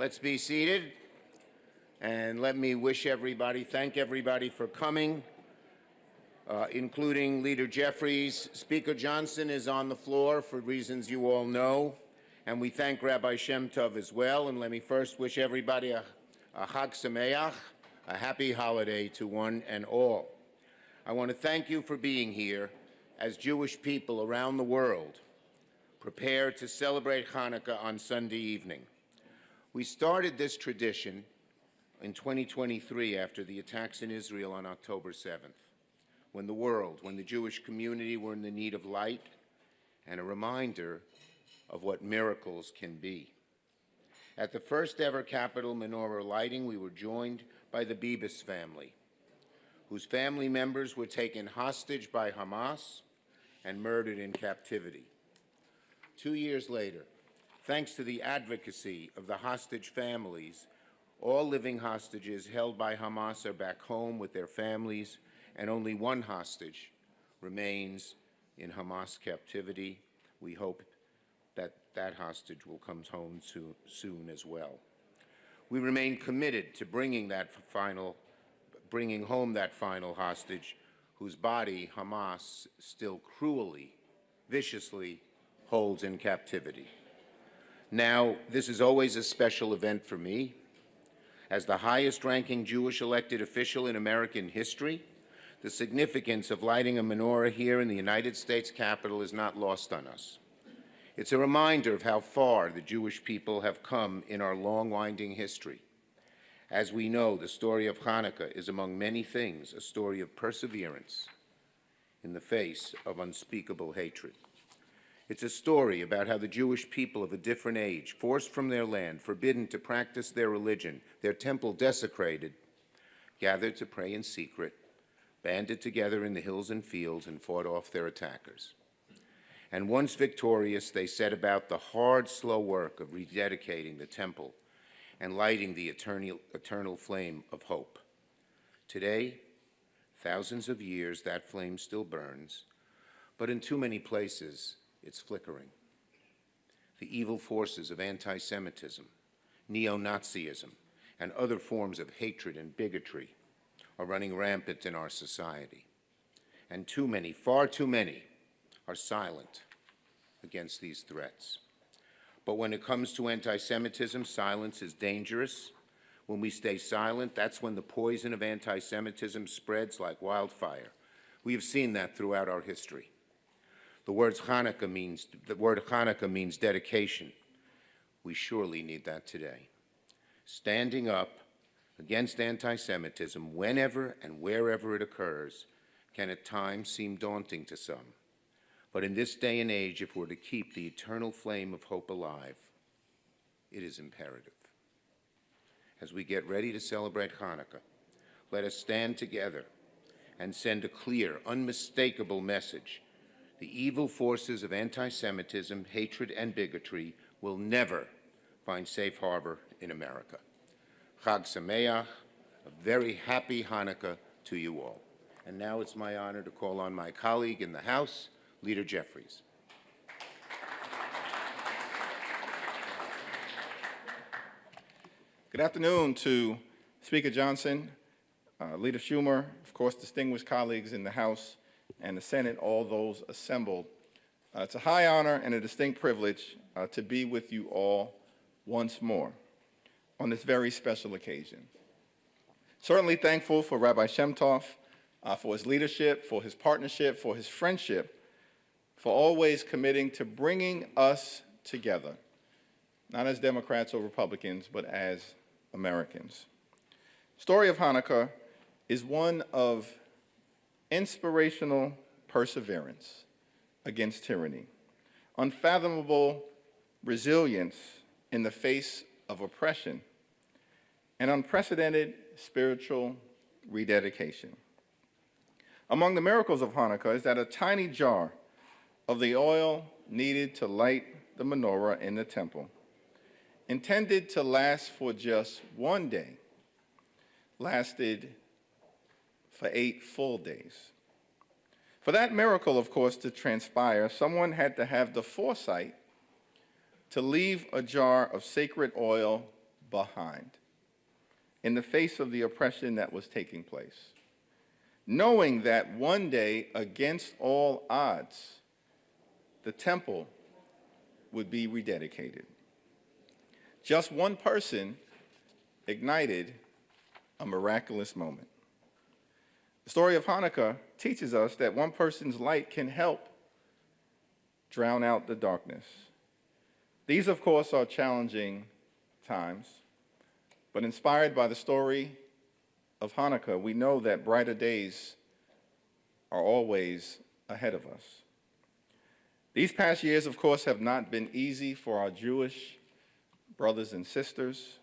Let's be seated. And let me wish everybody, thank everybody for coming, including Leader Jeffries. Speaker Johnson is on the floor for reasons you all know. And we thank Rabbi Shamto as well. And let me first wish everybody a Chag Sameach, a happy holiday to one and all. I want to thank you for being here as Jewish people around the world prepare to celebrate Hanukkah on Sunday evening. We started this tradition in 2023 after the attacks in Israel on October 7th, when the Jewish community were in the need of light and a reminder of what miracles can be. At the first ever Capitol Menorah lighting, we were joined by the Bibas family, whose family members were taken hostage by Hamas and murdered in captivity. 2 years later, thanks to the advocacy of the hostage families, all living hostages held by Hamas are back home with their families, and only one hostage remains in Hamas captivity. We hope that that hostage will come home soon as well. We remain committed to bringing home that final hostage, whose body Hamas still cruelly, viciously holds in captivity. Now, this is always a special event for me. As the highest-ranking Jewish elected official in American history, the significance of lighting a menorah here in the United States Capitol is not lost on us. It's a reminder of how far the Jewish people have come in our long, winding history. As we know, the story of Hanukkah is, among many things, a story of perseverance in the face of unspeakable hatred. It's a story about how the Jewish people of a different age, forced from their land, forbidden to practice their religion, their temple desecrated, gathered to pray in secret, banded together in the hills and fields, and fought off their attackers. And once victorious, they set about the hard, slow work of rededicating the temple and lighting the eternal flame of hope. Today, thousands of years, that flame still burns, but in too many places, it's flickering. The evil forces of anti-Semitism, neo-Nazism, and other forms of hatred and bigotry are running rampant in our society. And too many, far too many, are silent against these threats. But when it comes to anti-Semitism, silence is dangerous. When we stay silent, that's when the poison of anti-Semitism spreads like wildfire. We have seen that throughout our history. The word Hanukkah means dedication. We surely need that today. Standing up against anti-Semitism, whenever and wherever it occurs, can at times seem daunting to some. But in this day and age, if we're to keep the eternal flame of hope alive, it is imperative. As we get ready to celebrate Hanukkah, let us stand together and send a clear, unmistakable message. The evil forces of anti-Semitism, hatred, and bigotry will never find safe harbor in America. Chag Sameach, a very happy Hanukkah to you all. And now it's my honor to call on my colleague in the House, Leader Jeffries. Good afternoon to Speaker Johnson, Leader Schumer, of course, distinguished colleagues in the House and the Senate, all those assembled. It's a high honor and a distinct privilege to be with you all once more on this very special occasion. Certainly thankful for Rabbi Shamto, for his leadership, for his partnership, for his friendship, for always committing to bringing us together, not as Democrats or Republicans, but as Americans. The story of Hanukkah is one of inspirational perseverance against tyranny, unfathomable resilience in the face of oppression, and unprecedented spiritual rededication. Among the miracles of Hanukkah is that a tiny jar of the oil needed to light the menorah in the temple, intended to last for just one day, lasted for 8 full days. For that miracle, of course, to transpire, someone had to have the foresight to leave a jar of sacred oil behind in the face of the oppression that was taking place, knowing that one day, against all odds, the temple would be rededicated. Just one person ignited a miraculous moment. The story of Hanukkah teaches us that one person's light can help drown out the darkness. These, of course, are challenging times, but inspired by the story of Hanukkah, we know that brighter days are always ahead of us. These past years, of course, have not been easy for our Jewish brothers and sisters,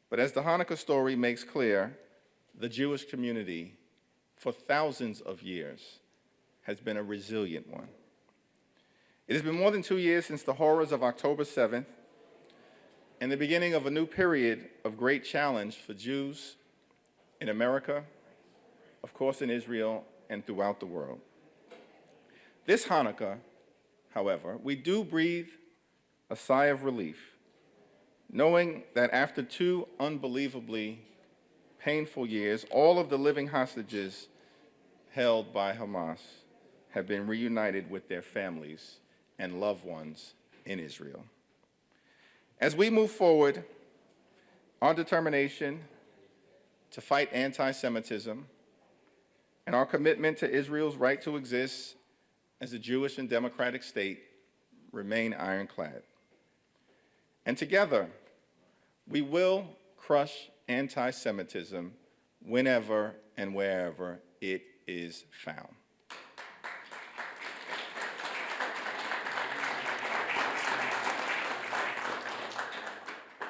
but as the Hanukkah story makes clear, the Jewish community for thousands of years has been a resilient one. It has been more than 2 years since the horrors of October 7th and the beginning of a new period of great challenge for Jews in America, of course in Israel, and throughout the world. This Hanukkah, however, we do breathe a sigh of relief, knowing that after 2 unbelievably painful years, all of the living hostages held by Hamas have been reunited with their families and loved ones in Israel. As we move forward, our determination to fight anti-Semitism and our commitment to Israel's right to exist as a Jewish and democratic state remain ironclad. And together, we will crush anti-Semitism whenever and wherever it is found.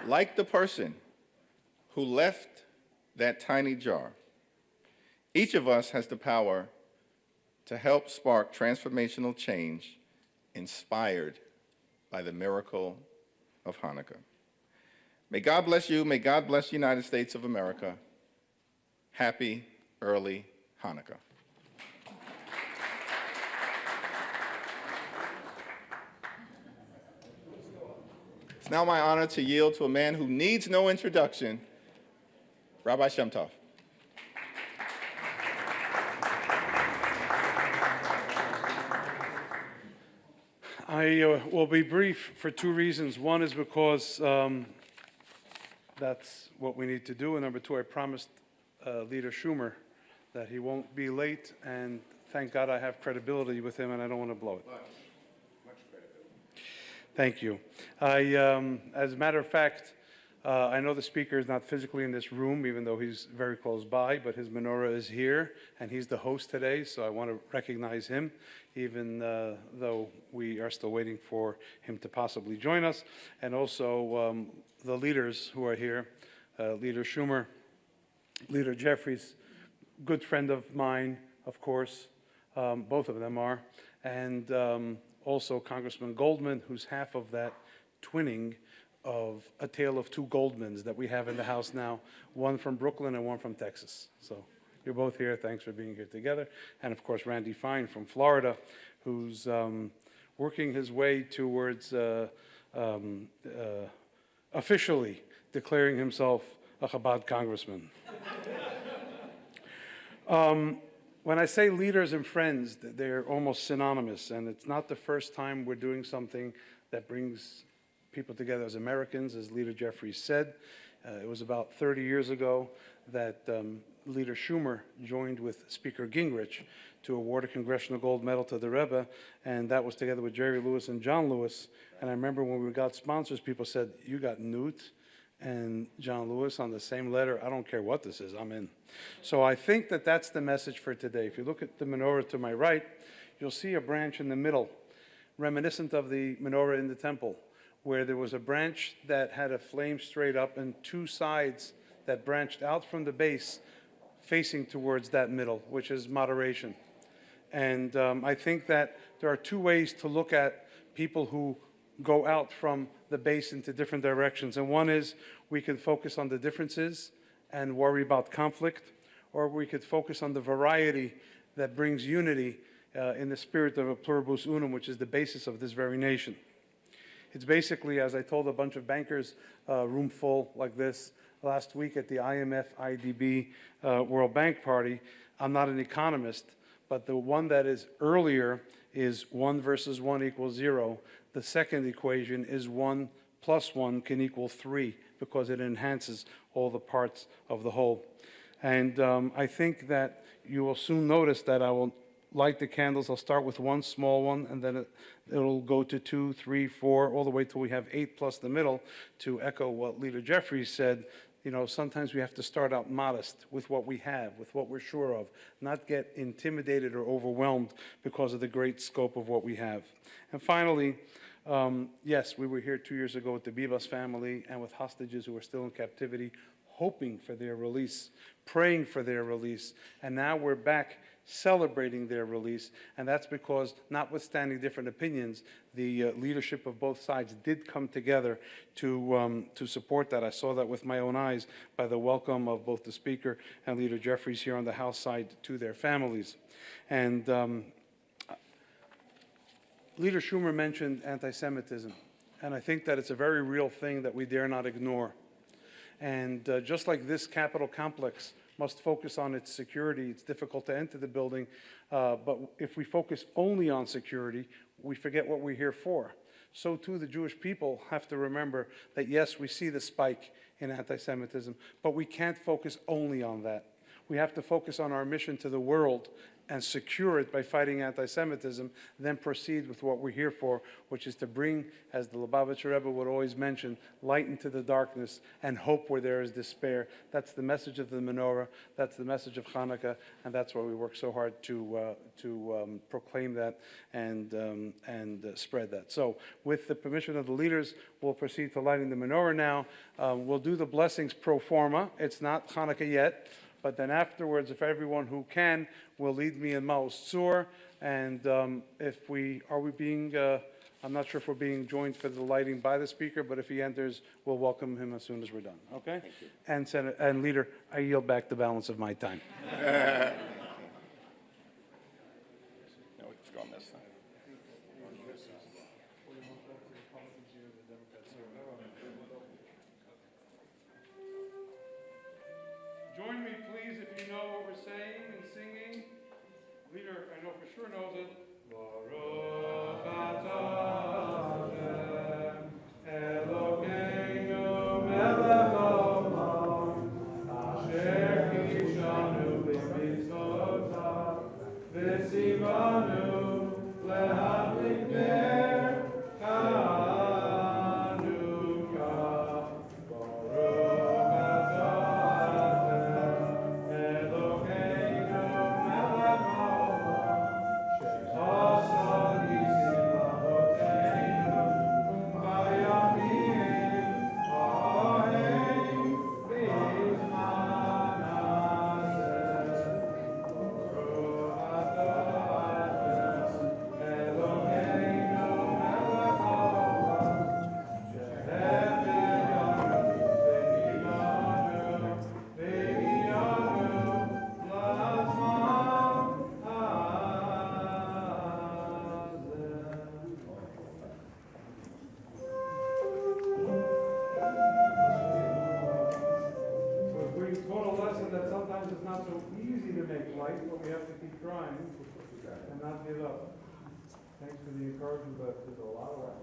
Like the person who left that tiny jar, each of us has the power to help spark transformational change inspired by the miracle of Hanukkah. May God bless you. May God bless the United States of America. Happy early Hanukkah. It's now my honor to yield to a man who needs no introduction, Rabbi Shamto. I will be brief for 2 reasons. One is because that's what we need to do, and number 2, I promised Leader Schumer that he won't be late, and thank God I have credibility with him, and I don't want to blow it. Much credibility. Thank you. As a matter of fact, I know the speaker is not physically in this room, even though he's very close by, but his menorah is here, and he's the host today, so I want to recognize him, even though we are still waiting for him to possibly join us, and also the leaders who are here, Leader Schumer, Leader Jeffries, good friend of mine, of course, both of them are, and also Congressman Goldman, who's half of that twinning of a tale of 2 Goldmans that we have in the House now, one from Brooklyn and one from Texas. So you're both here. Thanks for being here together. And of course, Randy Fine from Florida, who's working his way towards officially declaring himself a Chabad congressman. When I say leaders and friends, they're almost synonymous, and it's not the first time we're doing something that brings people together as Americans, as Leader Jeffries said. It was about 30 years ago that Leader Schumer joined with Speaker Gingrich to award a Congressional Gold Medal to the Rebbe, and that was together with Jerry Lewis and John Lewis. And I remember when we got sponsors, people said, "You got Newt and John Lewis on the same letter. I don't care what this is, I'm in." So I think that that's the message for today. If you look at the menorah to my right, you'll see a branch in the middle, reminiscent of the menorah in the temple, where there was a branch that had a flame straight up and 2 sides that branched out from the base facing towards that middle, which is moderation. And I think that there are 2 ways to look at people who go out from the base into different directions. And one is we can focus on the differences and worry about conflict, or we could focus on the variety that brings unity in the spirit of a pluribus unum, which is the basis of this very nation. It's basically, as I told a bunch of bankers, room full like this last week at the IMF IDB World Bank party. I'm not an economist, but the one that is earlier is 1 versus 1 equals 0. The second equation is 1 plus 1 can equal 3 because it enhances all the parts of the whole. And I think that you will soon notice that I will light the candles. I'll start with one small one, and then it'll go to 2, 3, 4, all the way till we have 8 plus the middle. To echo what Leader Jeffries said, you know, sometimes we have to start out modest with what we have, with what we're sure of, not get intimidated or overwhelmed because of the great scope of what we have. And finally, yes, we were here 2 years ago with the Bibas family and with hostages who are still in captivity, hoping for their release, praying for their release, and now we're back celebrating their release, and that's because, notwithstanding different opinions, the leadership of both sides did come together to support that. I saw that with my own eyes by the welcome of both the Speaker and Leader Jeffries here on the House side to their families. And Leader Schumer mentioned anti-Semitism, and I think that it's a very real thing that we dare not ignore. And just like this Capitol complex must focus on its security, it's difficult to enter the building, but if we focus only on security, we forget what we're here for. So too the Jewish people have to remember that yes, we see the spike in anti-Semitism, but we can't focus only on that. We have to focus on our mission to the world and secure it by fighting anti-Semitism, then proceed with what we're here for, which is to bring, as the Lubavitcher Rebbe would always mention, light into the darkness and hope where there is despair. That's the message of the menorah, that's the message of Hanukkah, and that's why we work so hard to proclaim that and spread that. So with the permission of the leaders, we'll proceed to lighting the menorah now. We'll do the blessings pro forma. It's not Hanukkah yet. But then afterwards, if everyone who can will lead me in Maos Tzur, and if we being, I'm not sure if we're being joined for the lighting by the Speaker, but if he enters, we'll welcome him as soon as we're done, okay? Thank you. And Senator, and Leader, I yield back the balance of my time. Join me, please, if you know what we're saying and singing. Leader, I know for sure knows it. Baruch atah Hashem, Elokeinu melech haolam, asher kishanu b'mitzvotav, v'tzivanu lehavlik ner Hanukkah. And not give up. Thanks for the encouragement, but there's a lot of work.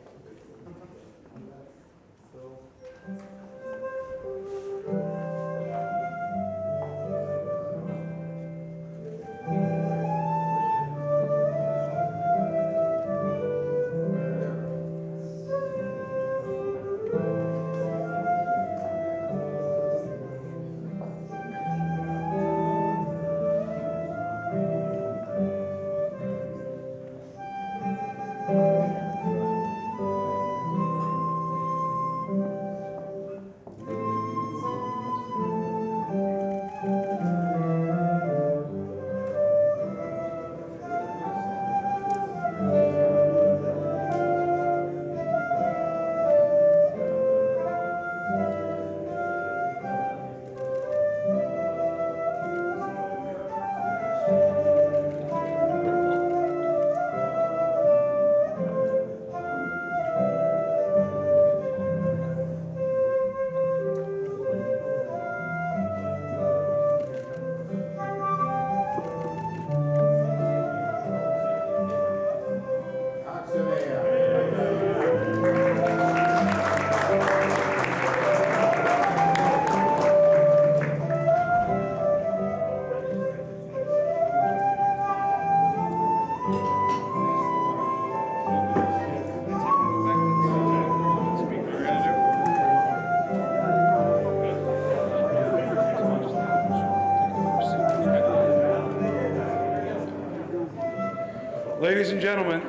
ladies and gentlemen,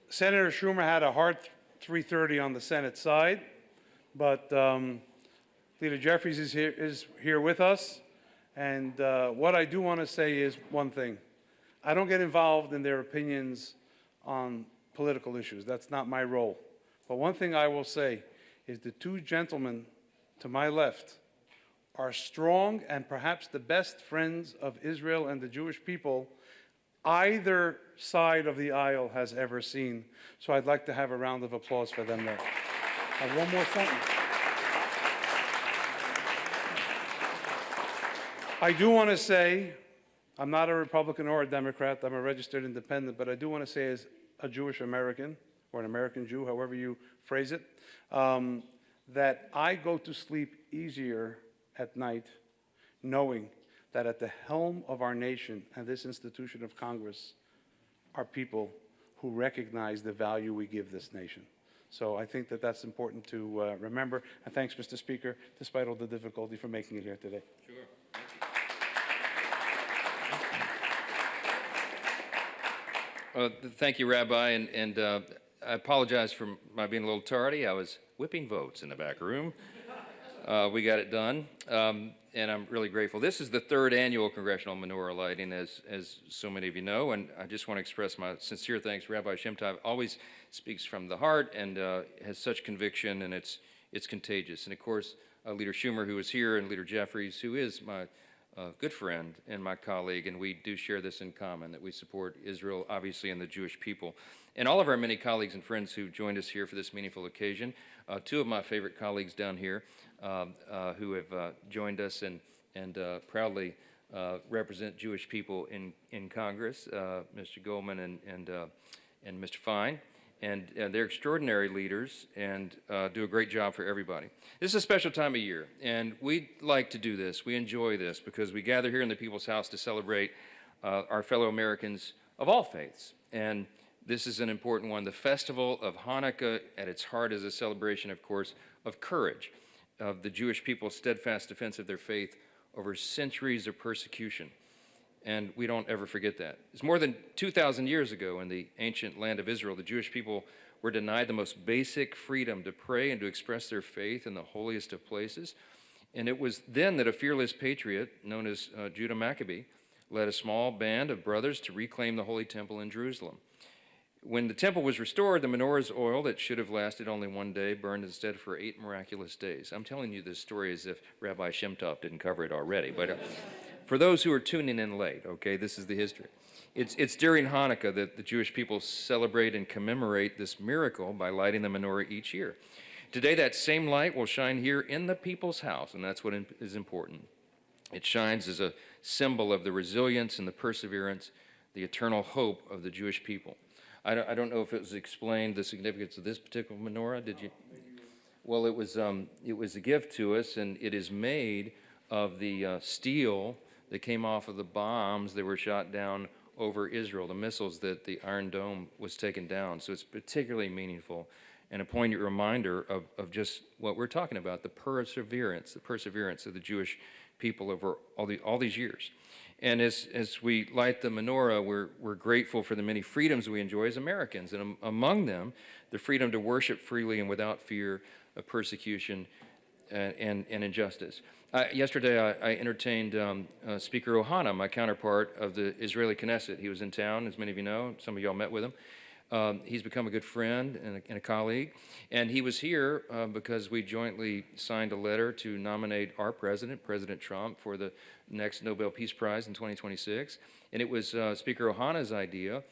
Senator Schumer had a hard 330 on the Senate side, but Leader Jeffries is here with us. And what I do want to say is one thing. I don't get involved in their opinions on political issues. That's not my role. But one thing I will say is the two gentlemen to my left are strong and perhaps the best friends of Israel and the Jewish people either side of the aisle has ever seen. So I'd like to have a round of applause for them there. One more sentence. I do want to say, I'm not a Republican or a Democrat, I'm a registered independent, but I do want to say as a Jewish American, or an American Jew, however you phrase it, that I go to sleep easier at night knowing that at the helm of our nation and this institution of Congress are people who recognize the value we give this nation. So I think that that's important to remember. And thanks, Mr. Speaker, despite all the difficulty, for making it here today. Sure. Thank you, Rabbi, and I apologize for my being a little tardy. I was whipping votes in the back room. We got it done, and I'm really grateful. This is the third annual Congressional Menorah lighting, as so many of you know, and I just want to express my sincere thanks. Rabbi Shamto always speaks from the heart and has such conviction, and it's contagious. And of course, Leader Schumer, who is here, and Leader Jeffries, who is my good friend and my colleague, and we do share this in common, that we support Israel, obviously, and the Jewish people. And all of our many colleagues and friends who joined us here for this meaningful occasion. Two of my favorite colleagues down here who have joined us and proudly represent Jewish people in Congress, Mr. Goldman and Mr. Fine. And they're extraordinary leaders and do a great job for everybody. This is a special time of year, and we like to do this. We enjoy this because we gather here in the People's House to celebrate our fellow Americans of all faiths. And this is an important one. The festival of Hanukkah at its heart is a celebration, of course, of courage, of the Jewish people's steadfast defense of their faith over centuries of persecution. And we don't ever forget that. It's more than 2,000 years ago in the ancient land of Israel, the Jewish people were denied the most basic freedom to pray and to express their faith in the holiest of places. And it was then that a fearless patriot known as Judah Maccabee led a small band of brothers to reclaim the Holy Temple in Jerusalem. When the temple was restored, the menorah's oil that should have lasted only one day burned instead for 8 miraculous days. I'm telling you this story as if Rabbi Shamto didn't cover it already, but for those who are tuning in late, okay, this is the history. It's during Hanukkah that the Jewish people celebrate and commemorate this miracle by lighting the menorah each year. Today, that same light will shine here in the people's house, and that's what is important. It shines as a symbol of the resilience and the perseverance, the eternal hope of the Jewish people. I don't know if it was explained, the significance of this particular menorah. Did you? Well, it was a gift to us, and it is made of the steel that came off of the bombs that were shot down over Israel, the missiles that the Iron Dome was taken down. So it's particularly meaningful and a poignant reminder of just what we're talking about, the perseverance of the Jewish people over all these years. And as we light the menorah, we're grateful for the many freedoms we enjoy as Americans, and among them, the freedom to worship freely and without fear of persecution and injustice. Yesterday, I entertained Speaker Ohana, my counterpart of the Israeli Knesset. He was in town, as many of you know. Some of y'all met with him. He's become a good friend and a colleague. And he was here because we jointly signed a letter to nominate our president, President Trump, for the next Nobel Peace Prize in 2026. And it was Speaker Ohana's idea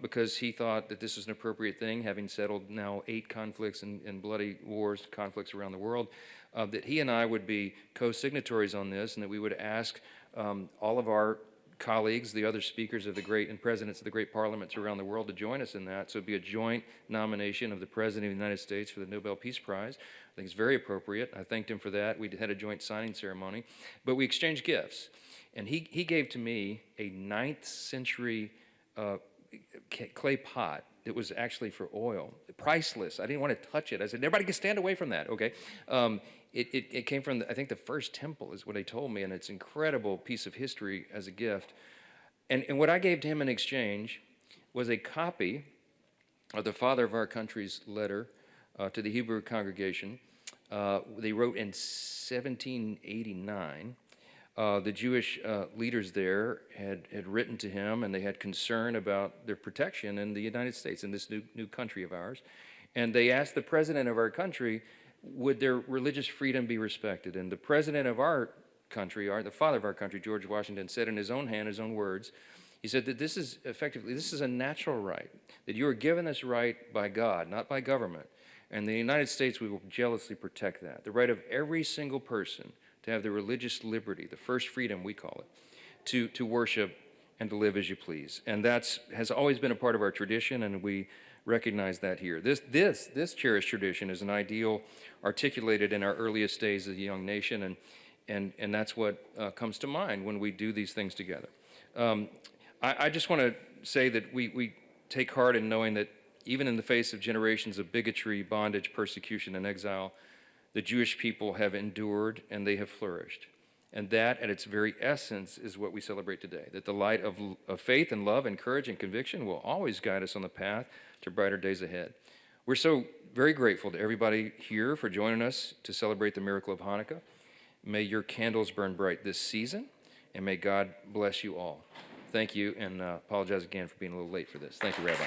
because he thought that this was an appropriate thing, having settled now 8 conflicts and bloody wars, conflicts around the world, that he and I would be co-signatories on this, and that we would ask all of our colleagues, the other speakers of the great and presidents of the great parliaments around the world to join us in that. So it'd be a joint nomination of the President of the United States for the Nobel Peace Prize. I think it's very appropriate. I thanked him for that. We had a joint signing ceremony, but we exchanged gifts. And he gave to me a 9th century clay pot that was actually for oil, priceless. I didn't want to touch it. I said, everybody can stand away from that, okay? It came from, I think, the first temple is what he told me, and it's an incredible piece of history as a gift. And what I gave to him in exchange was a copy of the father of our country's letter to the Hebrew congregation. They wrote in 1789. The Jewish leaders there had written to him, and they had concern about their protection in the United States, in this new country of ours. And they asked the president of our country, would their religious freedom be respected? And the president of our country, the father of our country, George Washington, said in his own hand, his own words, he said that this is effectively, this is a natural right, that you are given this right by God, not by government. And in the United States, we will jealously protect that. The right of every single person to have the religious liberty, the first freedom we call it, to worship and to live as you please. And that has always been a part of our tradition, and we recognize that here. This cherished tradition is an ideal articulated in our earliest days as a young nation, and that's what comes to mind when we do these things together. I just want to say that we take heart in knowing that even in the face of generations of bigotry, bondage, persecution, and exile, the Jewish people have endured and they have flourished. And that, at its very essence, is what we celebrate today, that the light of faith and love and courage and conviction will always guide us on the path to brighter days ahead. We're so very grateful to everybody here for joining us to celebrate the miracle of Hanukkah. May your candles burn bright this season, and may God bless you all. Thank you, and apologize again for being a little late for this. Thank you, Rabbi.